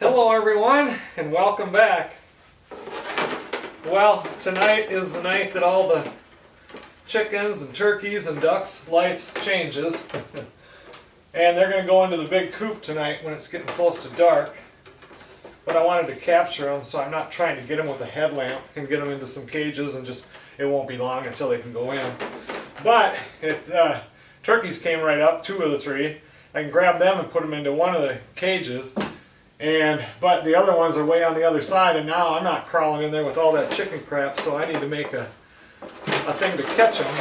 Hello everyone, and welcome back. Well, tonight is the night that all the chickens and turkeys and ducks' life changes. And they're going to go into the big coop tonight when it's getting close to dark. But I wanted to capture them, so I'm not trying to get them with a headlamp and get them into some cages and just, it won't be long until they can go in. But turkeys came right up, 2 of the 3. I can grab them and put them into one of the cages. But the other ones are way on the other side, and now I'm not crawling in there with all that chicken crap, so I need to make a thing to catch them.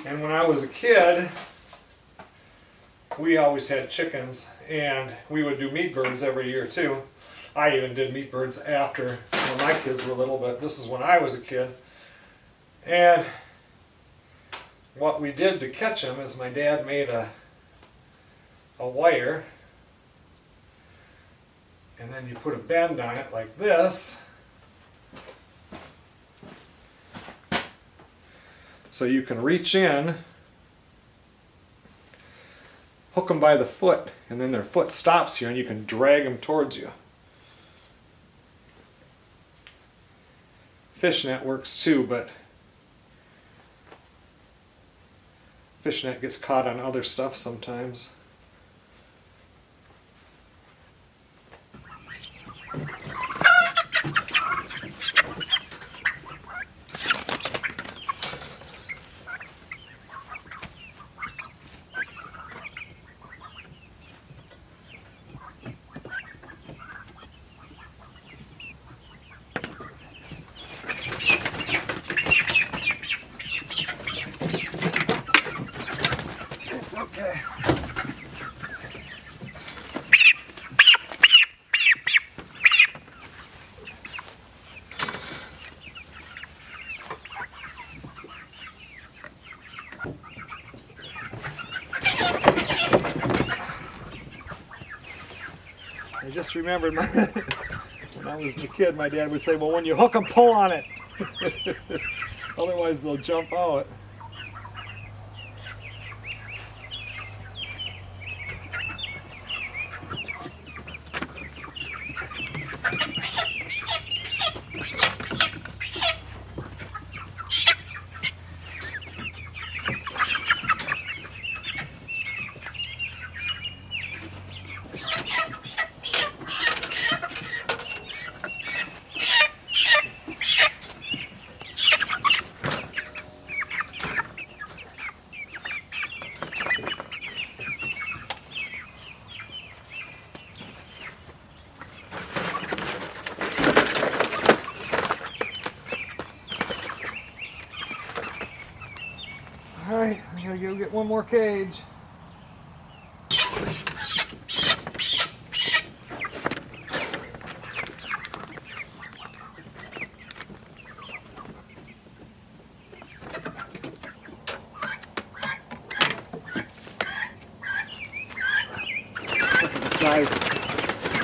And when I was a kid, we always had chickens, and we would do meat birds every year too. I even did meat birds after when my kids were little, but this is when I was a kid. And what we did to catch them is my dad made a wire, and then you put a bend on it like this, so you can reach in, hook them by the foot, and then their foot stops here and you can drag them towards you. Fishnet works too, but fishnet gets caught on other stuff sometimes. Okay. I just remembered when I was a kid, my dad would say, well, when you hook them, pull on it. Otherwise they'll jump out. Alright, I gotta go get one more cage.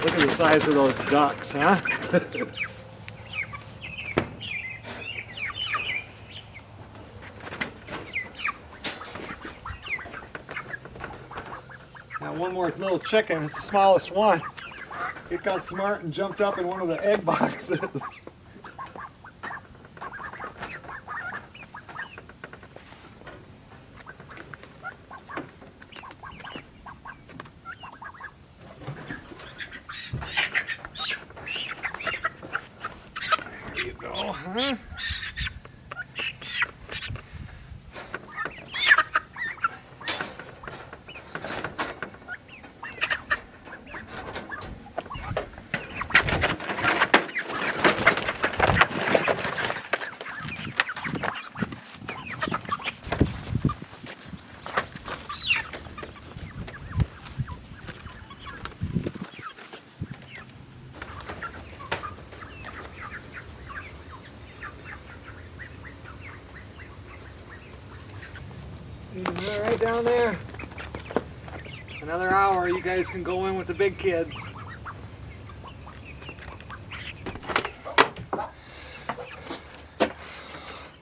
Look at the size of those ducks, huh? Now one more little chicken, it's the smallest one. It got smart and jumped up in one of the egg boxes. There you go, huh? Right down there. Another hour, you guys can go in with the big kids.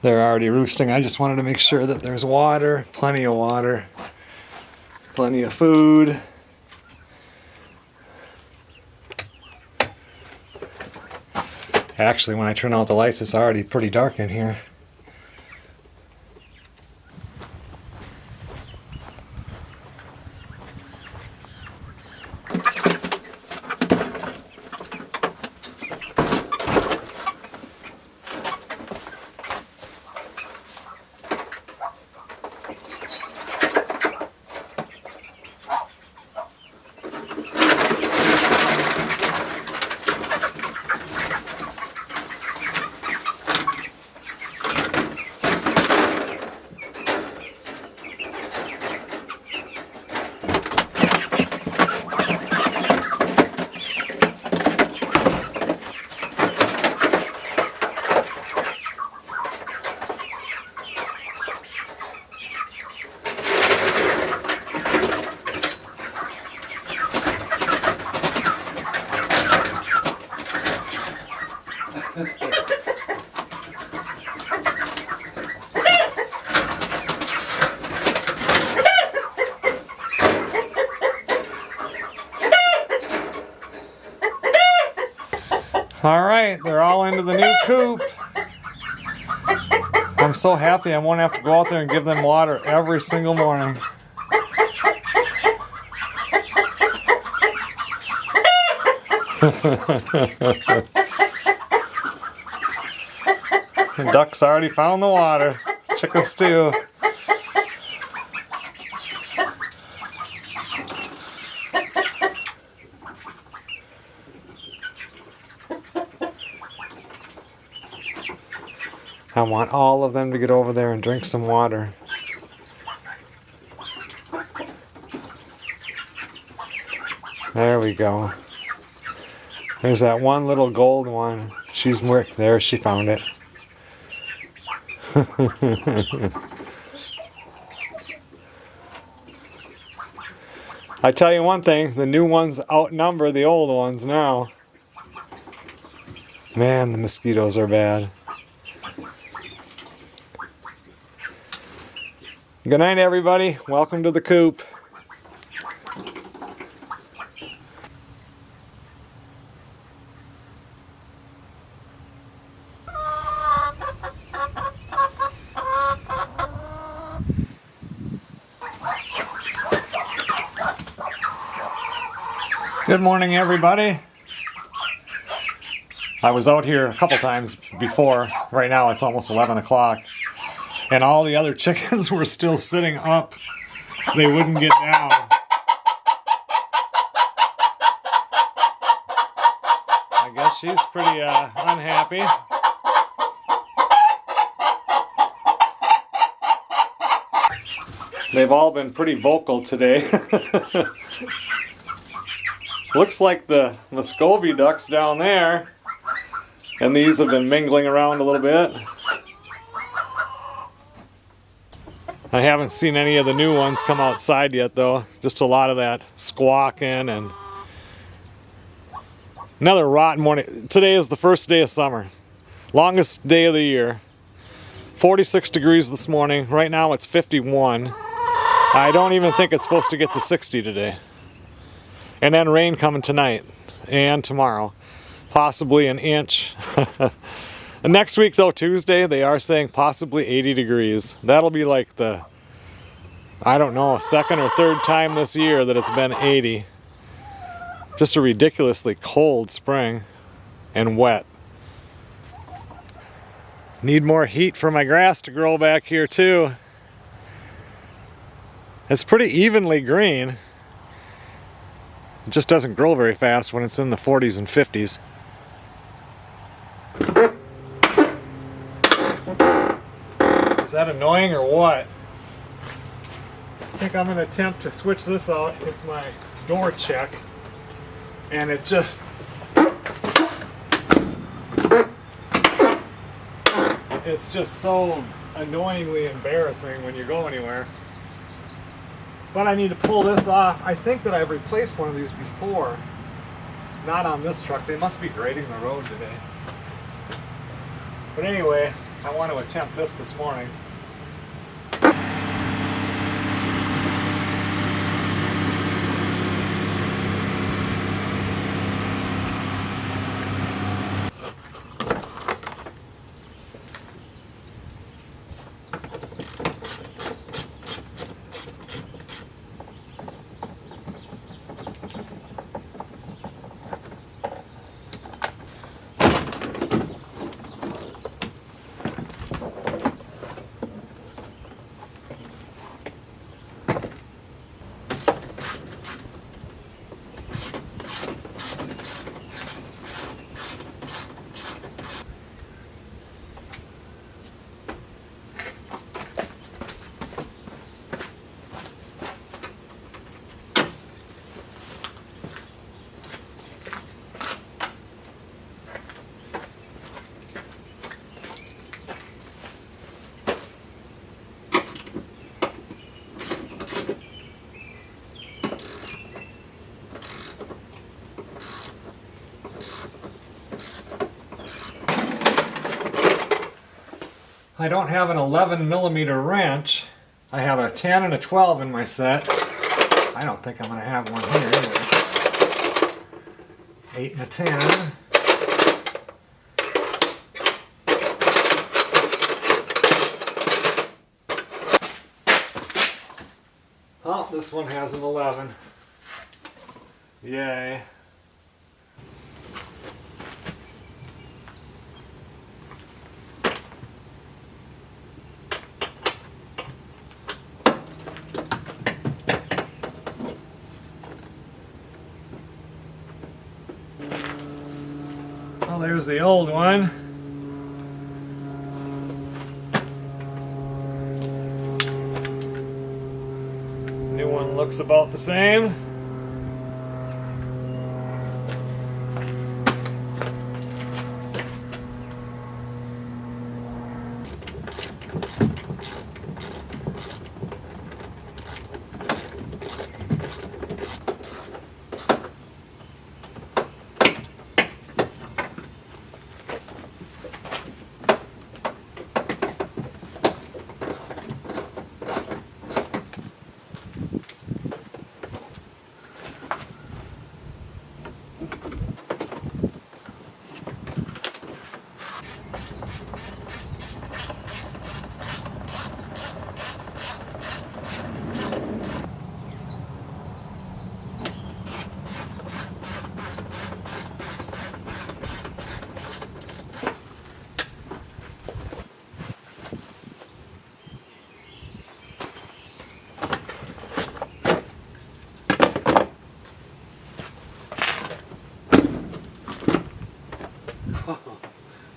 They're already roosting. I just wanted to make sure that there's water, plenty of food. Actually, when I turn out the lights, it's already pretty dark in here. All right, they're all into the new coop. I'm so happy I won't have to go out there and give them water every single morning. The ducks already found the water. Chickens too. I want all of them to get over there and drink some water. There we go. There's that one little gold one. She's there, she found it. I tell you one thing, the new ones outnumber the old ones now. Man, the mosquitoes are bad. Good night, everybody. Welcome to the coop. Good morning, everybody. I was out here a couple times before. Right now it's almost 11 o'clock. And all the other chickens were still sitting up. They wouldn't get down. I guess she's pretty unhappy. They've all been pretty vocal today. Looks like the Muscovy ducks down there. And these have been mingling around a little bit. I haven't seen any of the new ones come outside yet though. Just a lot of that squawking and another rotten morning. Today is the first day of summer. Longest day of the year. 46 degrees this morning. Right now it's 51. I don't even think it's supposed to get to 60 today. And then rain coming tonight and tomorrow. Possibly an inch. Next week though, Tuesday, they are saying possibly 80 degrees. That'll be like the, I don't know, second or third time this year that it's been 80. Just a ridiculously cold spring and wet. Need more heat for my grass to grow back here too. It's pretty evenly green. It just doesn't grow very fast when it's in the 40s and 50s. Is that annoying or what? I think I'm going to attempt to switch this out. It's my door check. And it just... It's just so annoyingly embarrassing when you go anywhere. But I need to pull this off. I think that I've replaced one of these before. Not on this truck. They must be grading the road today. But anyway, I want to attempt this morning. I don't have an 11mm wrench. I have a 10 and a 12 in my set. I don't think I'm going to have one here anyway. 8 and a 10. Oh, this one has an 11. Yay. Well, there's the old one. New one looks about the same.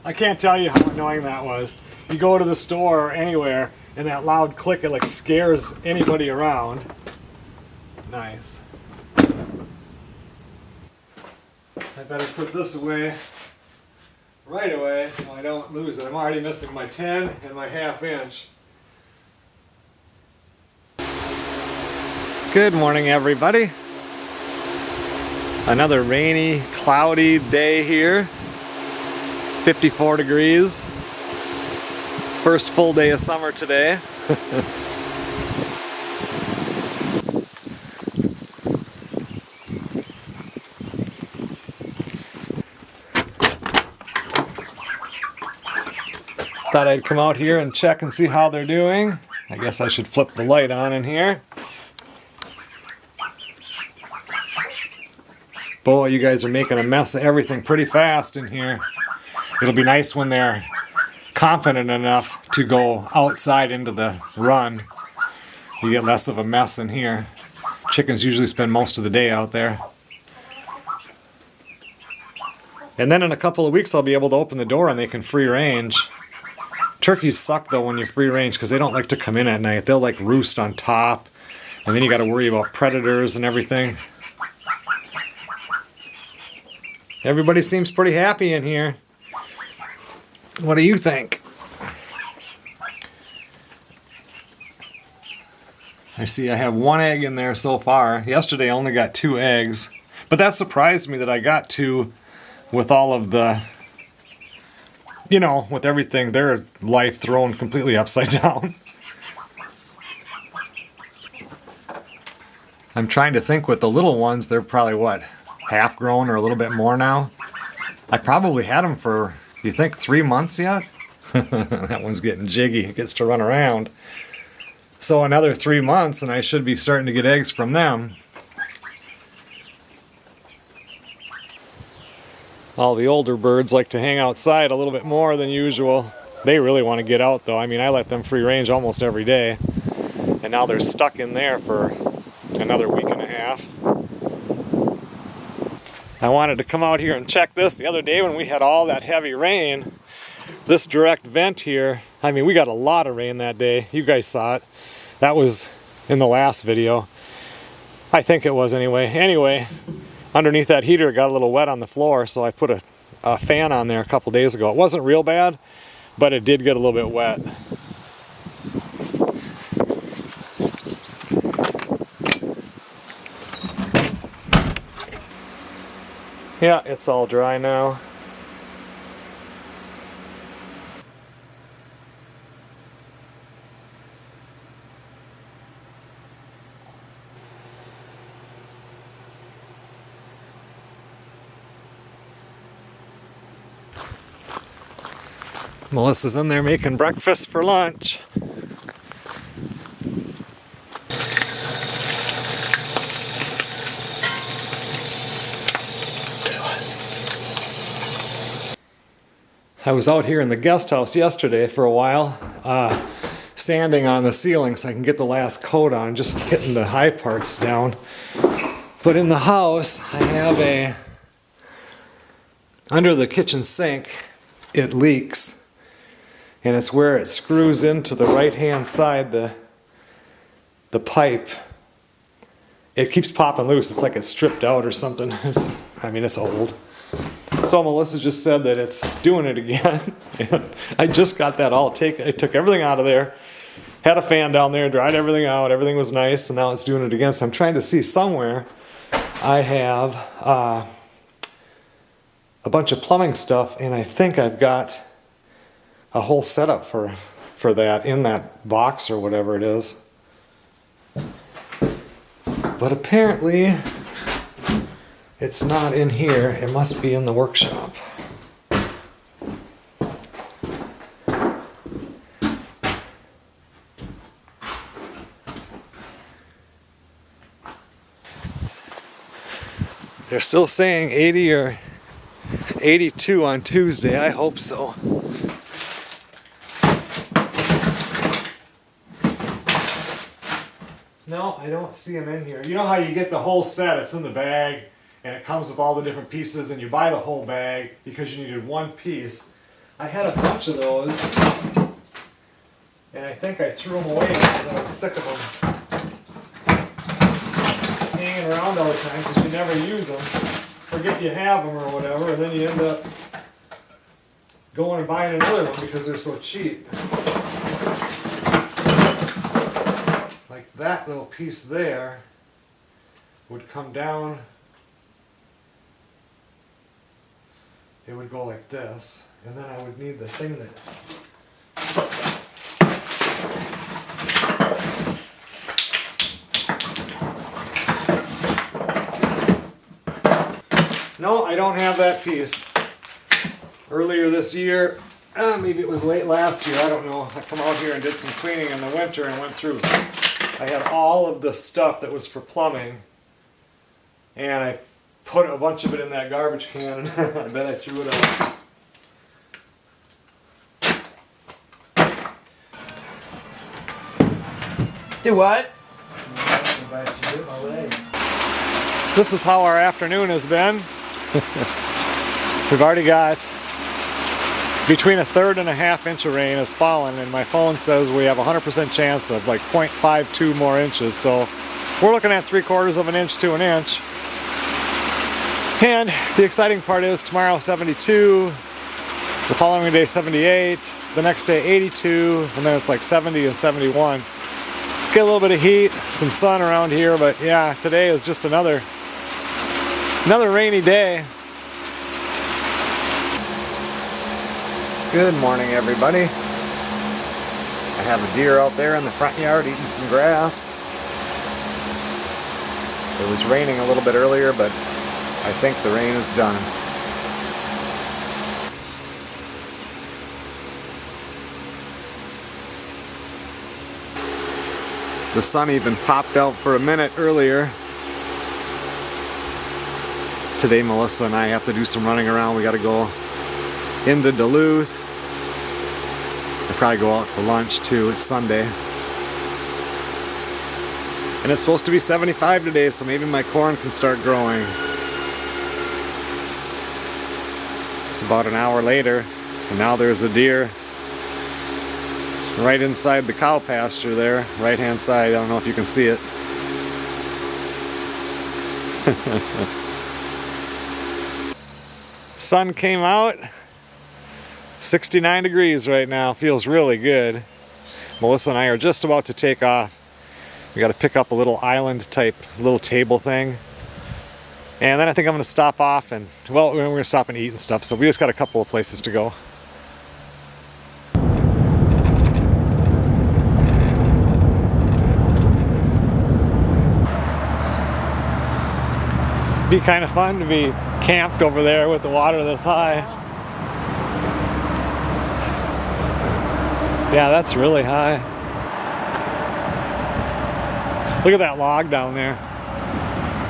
I can't tell you how annoying that was. You go to the store or anywhere and that loud click, it like scares anybody around. Nice. I better put this away right away so I don't lose it. I'm already missing my 10 and my 1/2 inch. Good morning, everybody. Another rainy, cloudy day here. 54 degrees. First full day of summer today. Thought I'd come out here and check and see how they're doing. I guess I should flip the light on in here. Boy, you guys are making a mess of everything pretty fast in here. It'll be nice when they're confident enough to go outside into the run. You get less of a mess in here. Chickens usually spend most of the day out there. And then in a couple of weeks I'll be able to open the door and they can free range. Turkeys suck though when you free range because they don't like to come in at night. They'll like roost on top and then you got to worry about predators and everything. Everybody seems pretty happy in here. What do you think? I see I have 1 egg in there so far. Yesterday I only got 2 eggs. But that surprised me that I got 2 with all of the you know, with everything, their life thrown completely upside down. I'm trying to think with the little ones, they're probably what, half grown or a little bit more now? I probably had them for, you think, 3 months yet? That one's getting jiggy, it gets to run around. So another 3 months and I should be starting to get eggs from them. All the older birds like to hang outside a little bit more than usual. They really want to get out though. I mean, I let them free range almost every day. And now they're stuck in there for another week and a half. I wanted to come out here and check this the other day when we had all that heavy rain. This direct vent here, I mean, we got a lot of rain that day. You guys saw it. That was in the last video. I think it was anyway. Anyway, underneath that heater it got a little wet on the floor, so I put a fan on there a couple days ago. It wasn't real bad, but it did get a little bit wet. Yeah, it's all dry now. Melissa's in there making breakfast for lunch. I was out here in the guest house yesterday for a while, sanding on the ceiling so I can get the last coat on, just getting the high parts down. But in the house, I have under the kitchen sink, it leaks. And it's where it screws into the right-hand side, the pipe. It keeps popping loose. It's like it's stripped out or something. It's old. So Melissa just said that it's doing it again. And I just got that all taken. I took everything out of there, had a fan down there, dried everything out. Everything was nice, and now it's doing it again. So I'm trying to see somewhere I have a bunch of plumbing stuff, and I think I've got a whole setup for that in that box or whatever it is. But apparently it's not in here. It must be in the workshop. They're still saying 80 or 82 on Tuesday. I hope so. No, I don't see them in here. You know how you get the whole set, it's in the bag, and it comes with all the different pieces, and you buy the whole bag because you needed one piece. I had a bunch of those, and I think I threw them away because I was sick of them hanging around all the time because you never use them. Forget you have them or whatever, and then you end up going and buying another one because they're so cheap. That little piece there would come down, it would go like this, and then I would need the thing that no, I don't have that piece. Earlier this year, maybe it was late last year, I don't know, I come out here and did some cleaning in the winter and went through. I had all of the stuff that was for plumbing, and I put a bunch of it in that garbage can, and I bet I threw it out. Do what? This is how our afternoon has been. We've already got between 1/3 and 1/2 inch of rain has fallen, and my phone says we have a 100% chance of like 0.52 more inches. So we're looking at 3/4 of an inch to an inch. And the exciting part is tomorrow 72, the following day 78, the next day 82, and then it's like 70 and 71. Get a little bit of heat, some sun around here, but yeah, today is just another rainy day. Good morning, everybody. I have a deer out there in the front yard eating some grass. It was raining a little bit earlier, but I think the rain is done. The sun even popped out for a minute earlier. Today Melissa and I have to do some running around. We got to go into Duluth. We'll probably go out for lunch too. It's Sunday. And it's supposed to be 75 today, so maybe my corn can start growing. It's about an hour later, and now there's a deer right inside the cow pasture there, right hand side. I don't know if you can see it. Sun came out. 69 degrees right now. Feels really good. Melissa and I are just about to take off. We got to pick up a little island type little table thing. And then I think I'm going to stop off and, well, we're going to stop and eat and stuff. So we just got a couple of places to go. Be kind of fun to be camped over there with the water this high. Yeah, that's really high. Look at that log down there.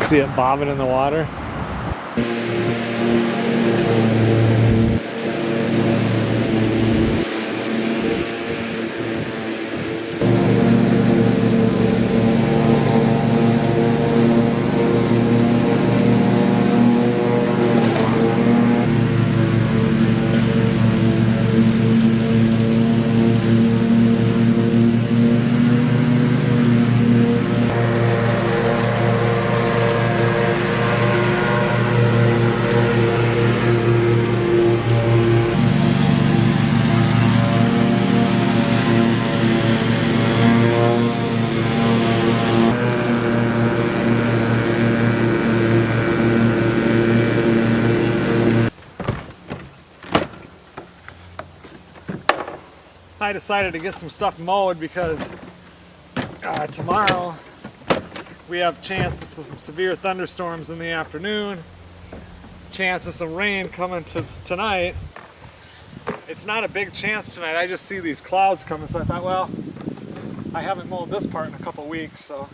See it bobbing in the water? I decided to get some stuff mowed because tomorrow we have chance of some severe thunderstorms in the afternoon, chance of some rain coming tonight. It's not a big chance tonight. I just see these clouds coming, so I thought, well, I haven't mowed this part in a couple weeks, so.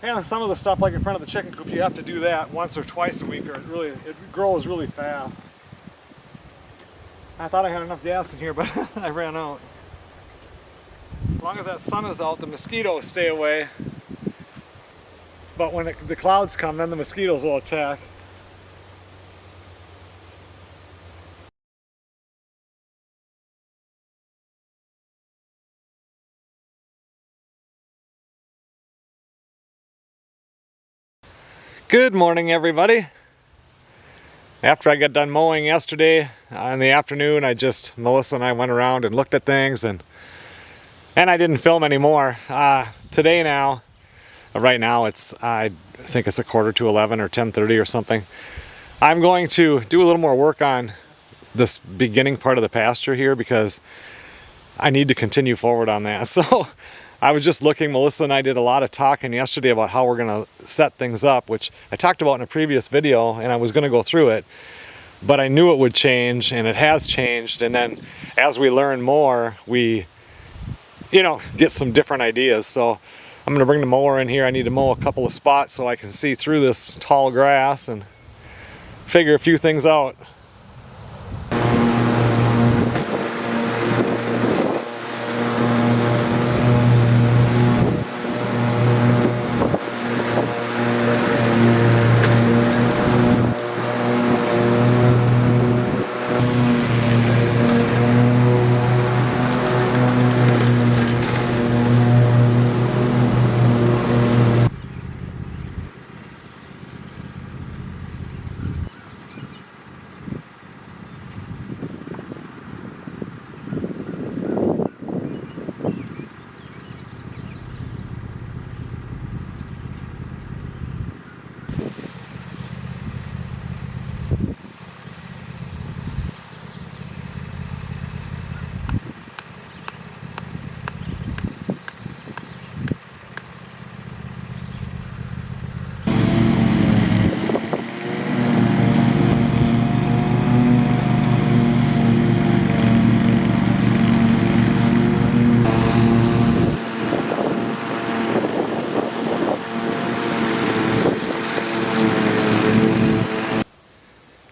And some of the stuff like in front of the chicken coop, you have to do that once or twice a week or it grows really fast. I thought I had enough gas in here, but I ran out. As long as that sun is out, the mosquitoes stay away. But when the clouds come, then the mosquitoes will attack. Good morning, everybody. After I got done mowing yesterday in the afternoon, Melissa and I went around and looked at things, and I didn't film anymore. Today now, right now I think it's 11:15 or 10:30 or something. I'm going to do a little more work on this beginning part of the pasture here because I need to continue forward on that. So I was just looking, Melissa and I did a lot of talking yesterday about how we're going to set things up, which I talked about in a previous video, and I was going to go through it, but I knew it would change, and it has changed. And then as we learn more, we, get some different ideas. So I'm going to bring the mower in here. I need to mow a couple of spots so I can see through this tall grass and figure a few things out.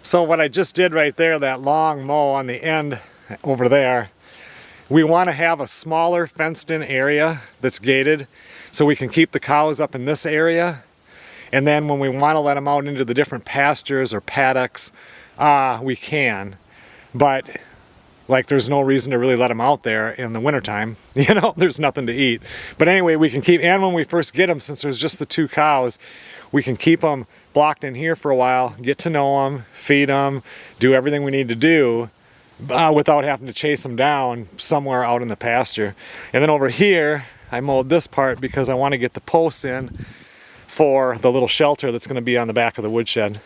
So what I just did right there, that long mow on the end over there, we want to have a smaller fenced in area that's gated so we can keep the cows up in this area. And then when we want to let them out into the different pastures or paddocks, we can. But like there's no reason to really let them out there in the wintertime. You know, there's nothing to eat. But anyway, we can keep, and when we first get them, since there's just the 2 cows, we can keep them blocked in here for a while, get to know them, feed them, do everything we need to do without having to chase them down somewhere out in the pasture. And then over here, I mowed this part because I want to get the posts in for the little shelter that's going to be on the back of the woodshed.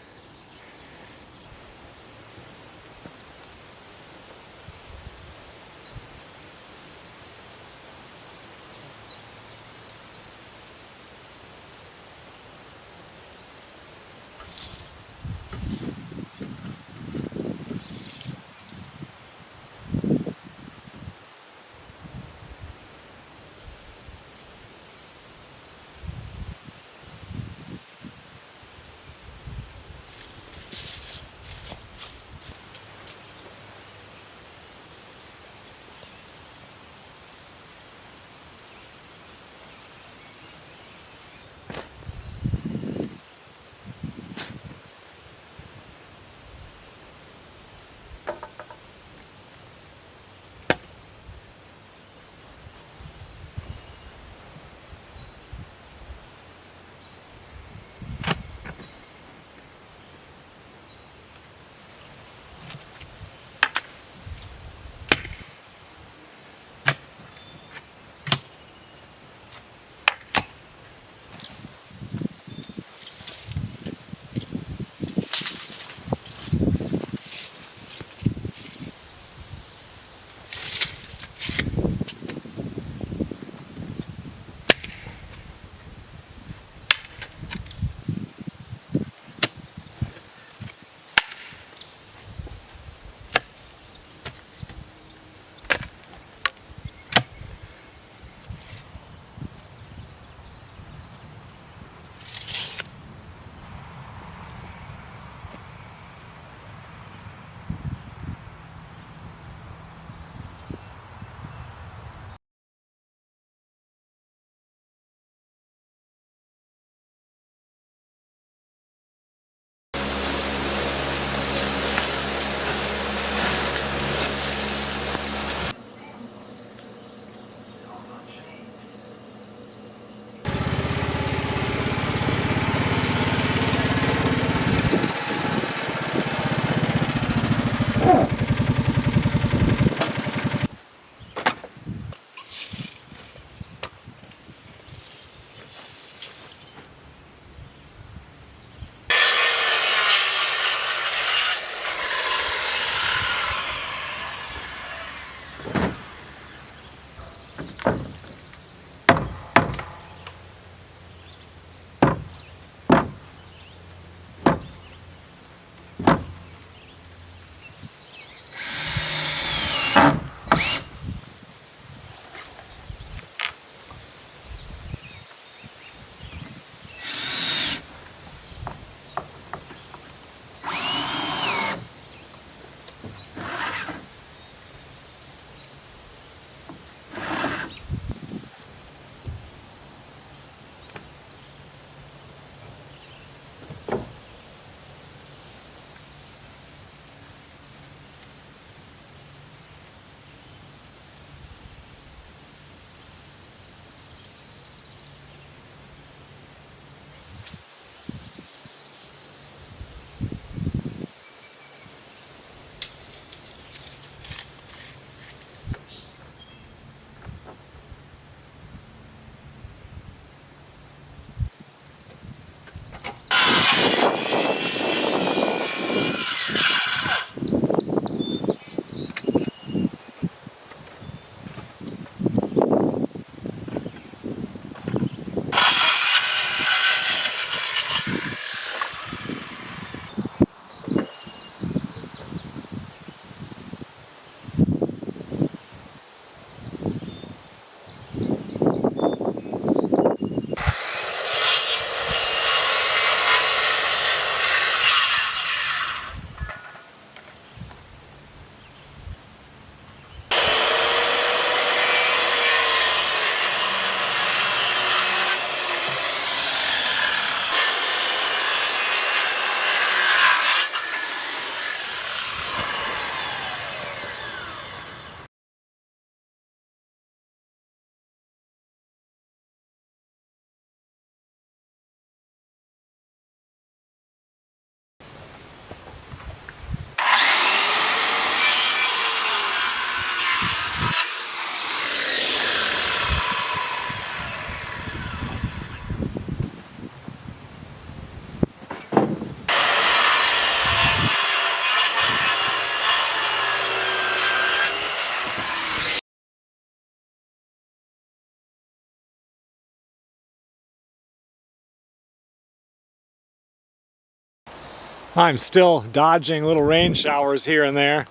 I'm still dodging little rain showers here and there.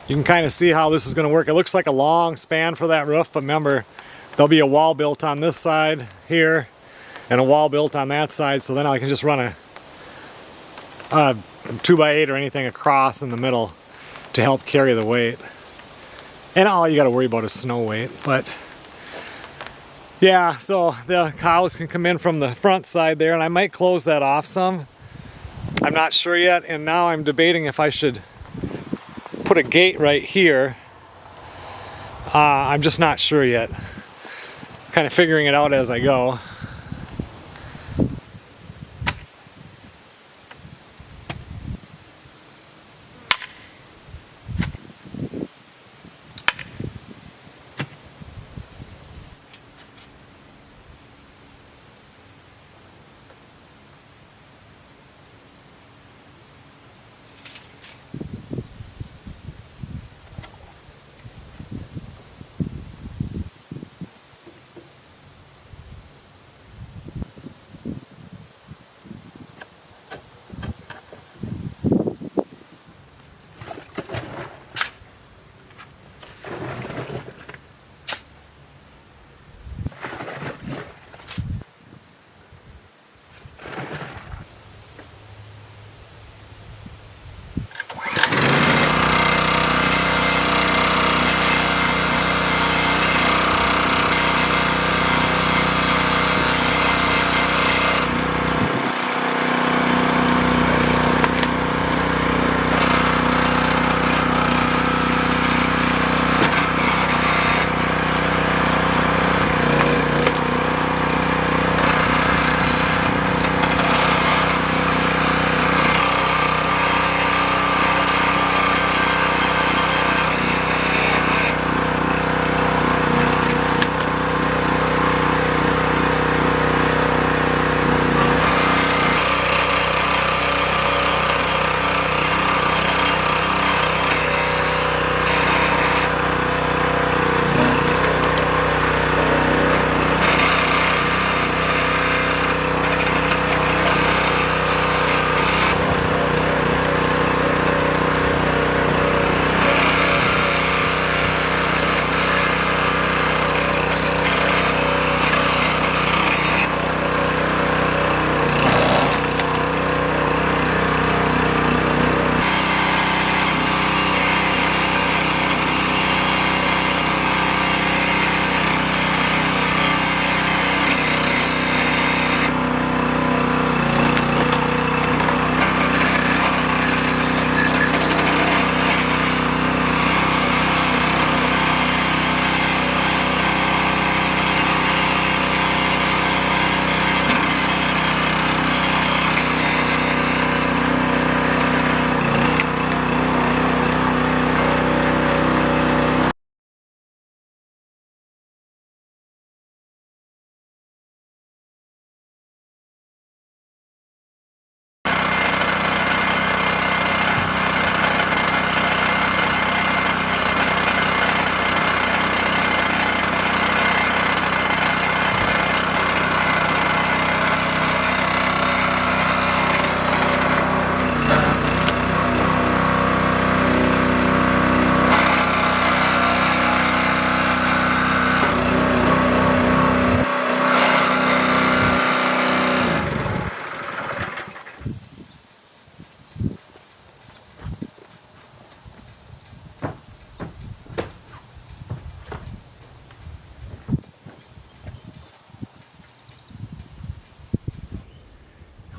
You can kind of see how this is going to work. It looks like a long span for that roof, but remember, there'll be a wall built on this side here and a wall built on that side, so then I can just run a 2x8 or anything across in the middle to help carry the weight. And all you got to worry about is snow weight. But yeah, so the cows can come in from the front side there, and I might close that off some. I'm not sure yet, and now I'm debating if I should put a gate right here. I'm just not sure yet. Kind of figuring it out as I go.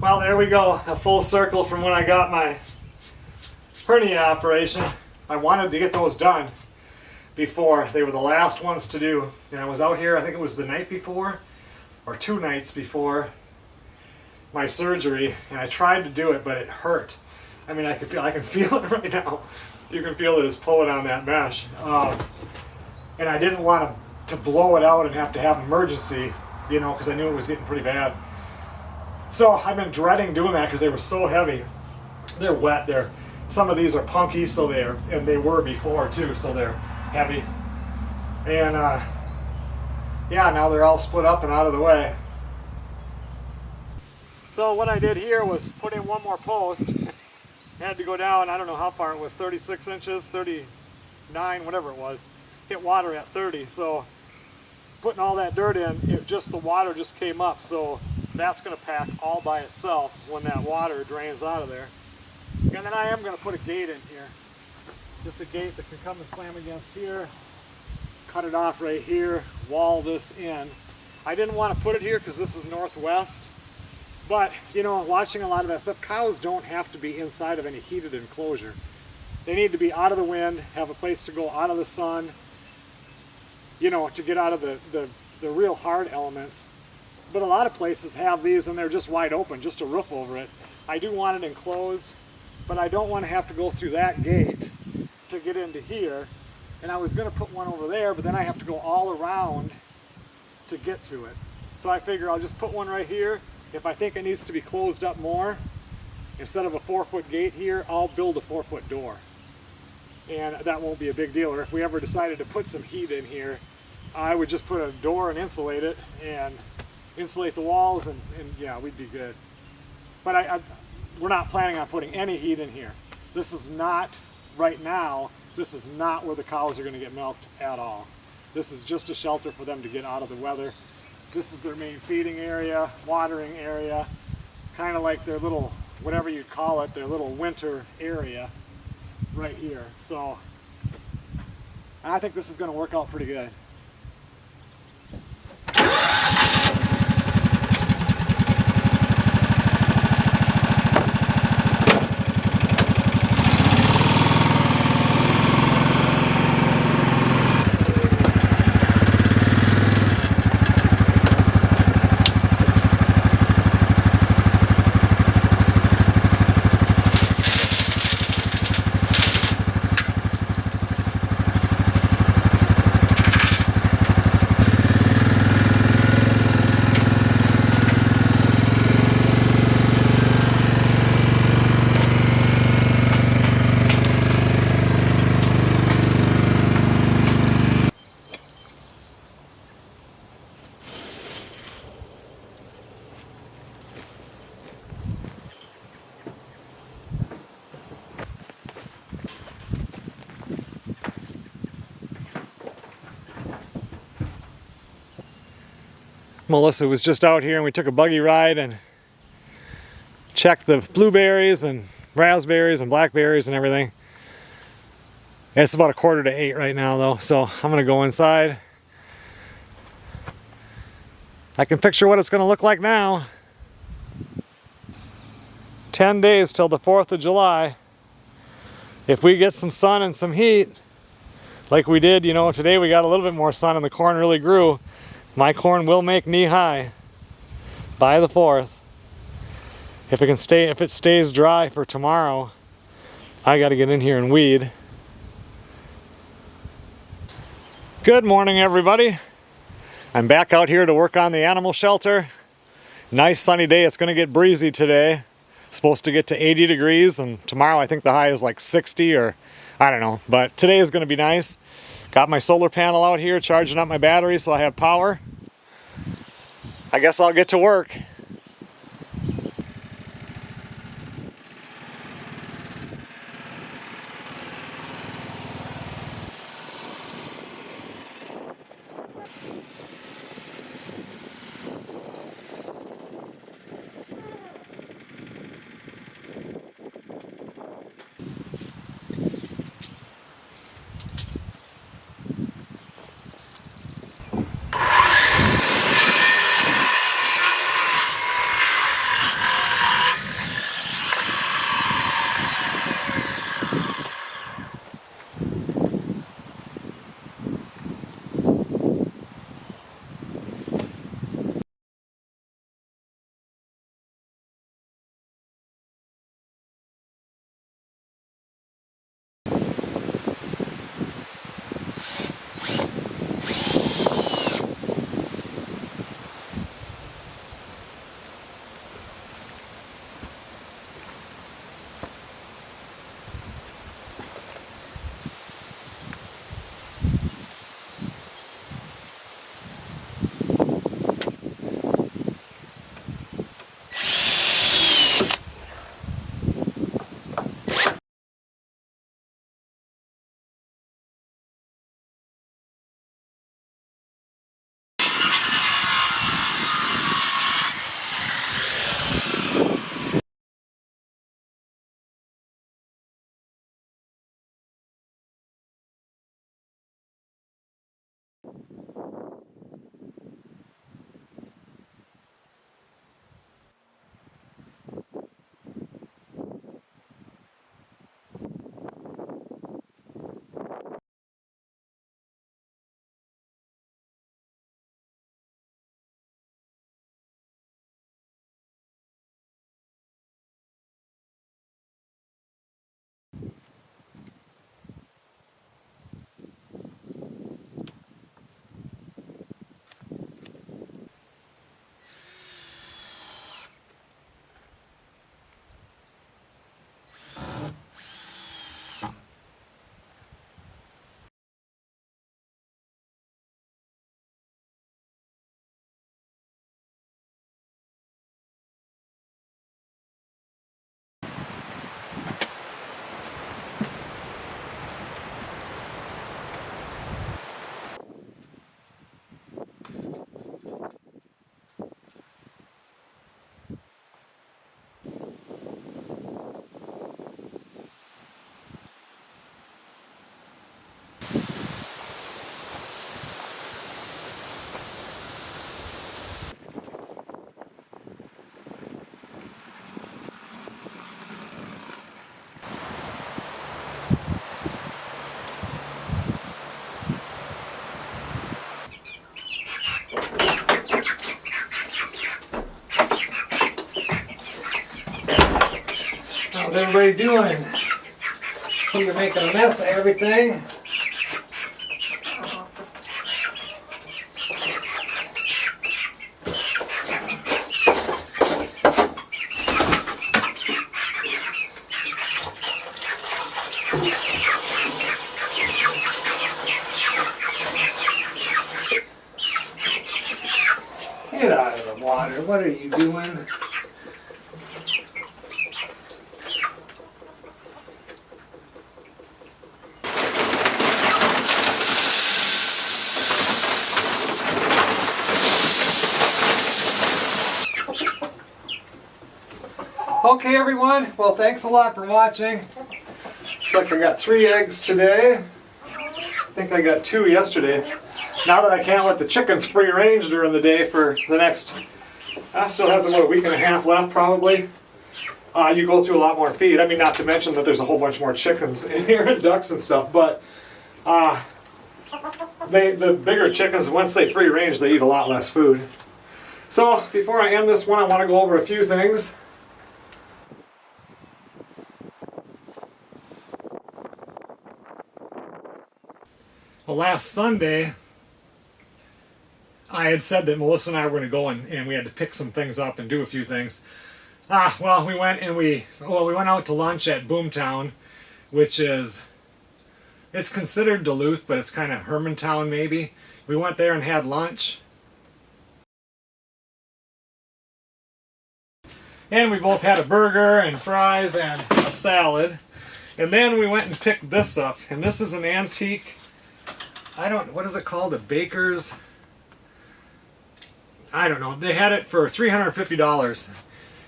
Well, there we go, a full circle from when I got my hernia operation. I wanted to get those done before. They were the last ones to do. And I was out here, I think it was the night before, or 2 nights before my surgery, and I tried to do it, but it hurt. I mean, I can feel it right now. You can feel it is pulling on that mesh. And I didn't want to blow it out and have to have emergency, you know, because I knew it was getting pretty bad. So I've been dreading doing that because they were so heavy. They're wet. Some of these are punky, so they were before too, so they're heavy. And yeah, now they're all split up and out of the way. So what I did here was put in one more post Had to go down, I don't know how far it was, 36 inches, 39, whatever it was. Hit water at 30, so putting all that dirt in, the water just came up, so that's going to pack all by itself when that water drains out of there. And then I am going to put a gate in here. Just a gate that can come and slam against here, cut it off right here, wall this in. I didn't want to put it here because this is northwest, but you know, watching a lot of that stuff, cows don't have to be inside of any heated enclosure. They need to be out of the wind, have a place to go out of the sun, you know, to get out of the real hard elements. But a lot of places have these and they're just wide open, just a roof over it. I do want it enclosed, but I don't want to have to go through that gate to get into here. And I was going to put one over there, but then I have to go all around to get to it. So I figure I'll just put one right here. If I think it needs to be closed up more, instead of a 4-foot gate here, I'll build a 4-foot door. And that won't be a big deal. Or if we ever decided to put some heat in here, I would just put a door and insulate it and insulate the walls, and yeah, we'd be good. But we're not planning on putting any heat in here. This is not, right now, this is not where the cows are going to get milked at all. This is just a shelter for them to get out of the weather. This is their main feeding area, watering area, kind of like their little, whatever you call it, their little winter area right here. So I think this is going to work out pretty good. Melissa was just out here and we took a buggy ride and checked the blueberries and raspberries and blackberries and everything. It's about 7:45 right now though, so I'm gonna go inside. I can picture what it's gonna look like now. 10 days till the 4th of July. If we get some sun and some heat, like we did, you know, today we got a little bit more sun and the corn really grew. My corn will make knee high by the 4th. If it stays dry for tomorrow, I got to get in here and weed. Good morning, everybody. I'm back out here to work on the animal shelter. Nice sunny day. It's going to get breezy today. Supposed to get to 80 degrees, and tomorrow I think the high is like 60, or I don't know. But today is going to be nice. Got my solar panel out here charging up my battery so I have power. I guess I'll get to work. How's everybody doing? Somebody making a mess of everything. Get out of the water. What are you doing? Okay everyone, well thanks a lot for watching. Looks like I got 3 eggs today. I think I got 2 yesterday. Now that I can't let the chickens free range during the day for the next, still has about a week and a half left probably. You go through a lot more feed. I mean, not to mention that there's a whole bunch more chickens in here and ducks and stuff, but the bigger chickens, once they free range, they eat a lot less food. So before I end this one, I want to go over a few things. Well, last Sunday, I had said that Melissa and I were going to go and we had to pick some things up and do a few things. Well, we went and we went out to lunch at Boomtown, which is, it's considered Duluth, but it's kind of Hermantown maybe. We went there and had lunch. And we both had a burger and fries and a salad. And then we went and picked this up. And this is an antique, what is it called? A baker's? I don't know. They had it for $350.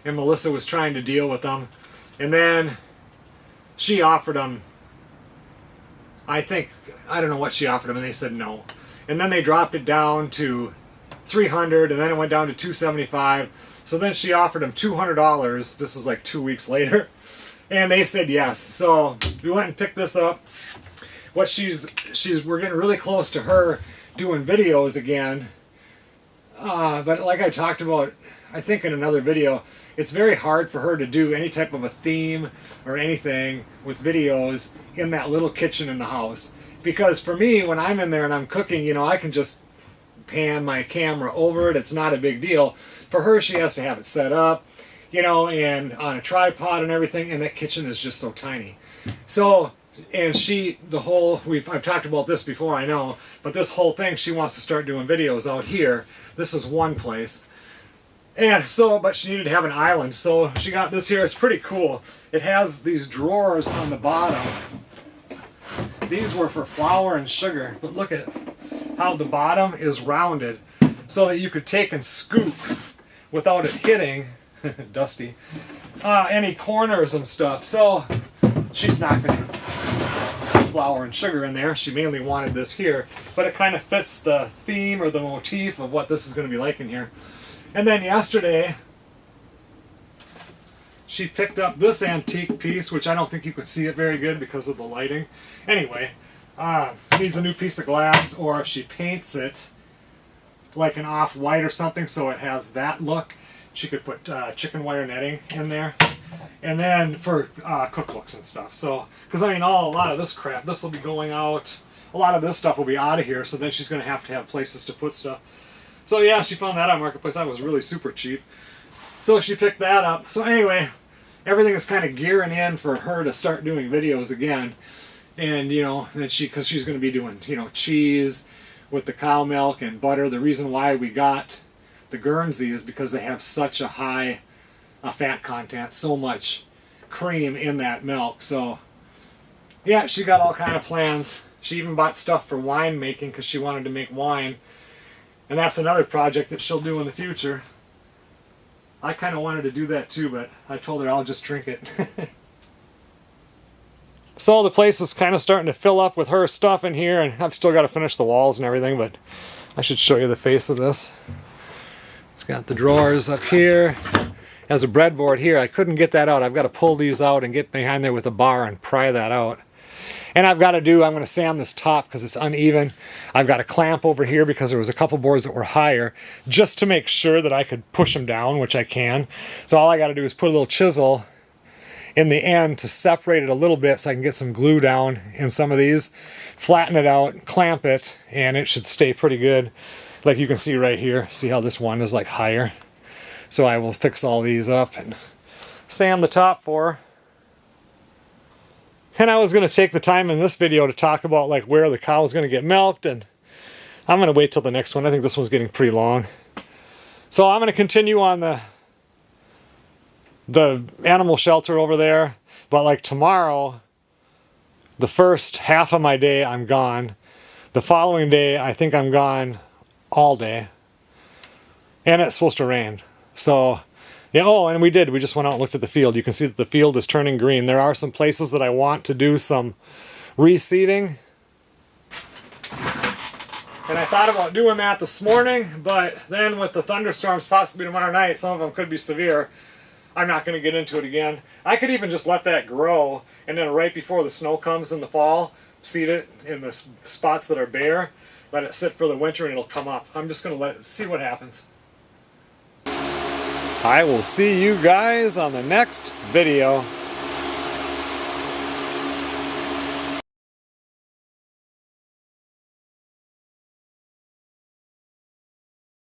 And Melissa was trying to deal with them. And then she offered them, I don't know what she offered them, and they said no. And then they dropped it down to $300, and then it went down to $275. So then she offered them $200. This was like 2 weeks later. And they said yes. So we went and picked this up. What we're getting really close to her doing videos again. But like I talked about, I think in another video, it's very hard for her to do any type of a theme or anything with videos in that little kitchen in the house. Because for me, when I'm in there and I'm cooking, I can just pan my camera over it. It's not a big deal. For her, she has to have it set up, and on a tripod and everything, and that kitchen is just so tiny. So, and I've talked about this before, I know, but this whole thing, she wants to start doing videos out here. This is one place. And so, but she needed to have an island, so she got this here. It's pretty cool. It has these drawers on the bottom. These were for flour and sugar, but look at how the bottom is rounded so that you could take and scoop without it hitting, dusty, any corners and stuff. So she's not going to put flour and sugar in there. She mainly wanted this here, but it kind of fits the theme or the motif of what this is going to be like in here. And then yesterday, she picked up this antique piece, which I don't think you could see it very good because of the lighting. Anyway, needs a new piece of glass, or if she paints it like an off-white or something so it has that look, she could put chicken wire netting in there. And then for cookbooks and stuff. So, because I mean, a lot of this crap, this will be going out. A lot of this stuff will be out of here, so then she's going to have places to put stuff. So yeah, she found that on Marketplace. That was really super cheap. So she picked that up. So anyway, everything is kind of gearing in for her to start doing videos again. And then because she's going to be doing, cheese with the cow milk and butter. The reason why we got the Guernsey is because they have such a high fat content, so much cream in that milk. So yeah, she got all kind of plans. She even bought stuff for wine making because she wanted to make wine. And that's another project that she'll do in the future. I kind of wanted to do that too, but I told her I'll just drink it. So the place is kind of starting to fill up with her stuff in here, and I've still got to finish the walls and everything, but I should show you the face of this. It's got the drawers up here. Has a breadboard here. I couldn't get that out. I've got to pull these out and get behind there with a bar and pry that out. And I'm going to sand this top because it's uneven. I've got a clamp over here because there was a couple boards that were higher just to make sure that I could push them down, which I can. So all I got to do is put a little chisel in the end to separate it a little bit so I can get some glue down in some of these, flatten it out, clamp it, and it should stay pretty good. Like you can see right here, see how this one is like higher. So I will fix all these up and sand the top for her. And I was going to take the time in this video to talk about like where the cow is going to get milked, and I'm going to wait till the next one. I think this one's getting pretty long. So I'm going to continue on the animal shelter over there, but like tomorrow, the first half of my day I'm gone. The following day I think I'm gone all day, and it's supposed to rain. So yeah, oh, and we just went out and looked at the field. You can see that the field is turning green. There are some places that I want to do some reseeding, and I thought about doing that this morning, but then with the thunderstorms possibly tomorrow night, some of them could be severe. I'm not going to get into it again. I could even just let that grow, and then right before the snow comes in the fall, seed it in the spots that are bare, let it sit for the winter, and it'll come up. I'm just going to see what happens. I will see you guys on the next video.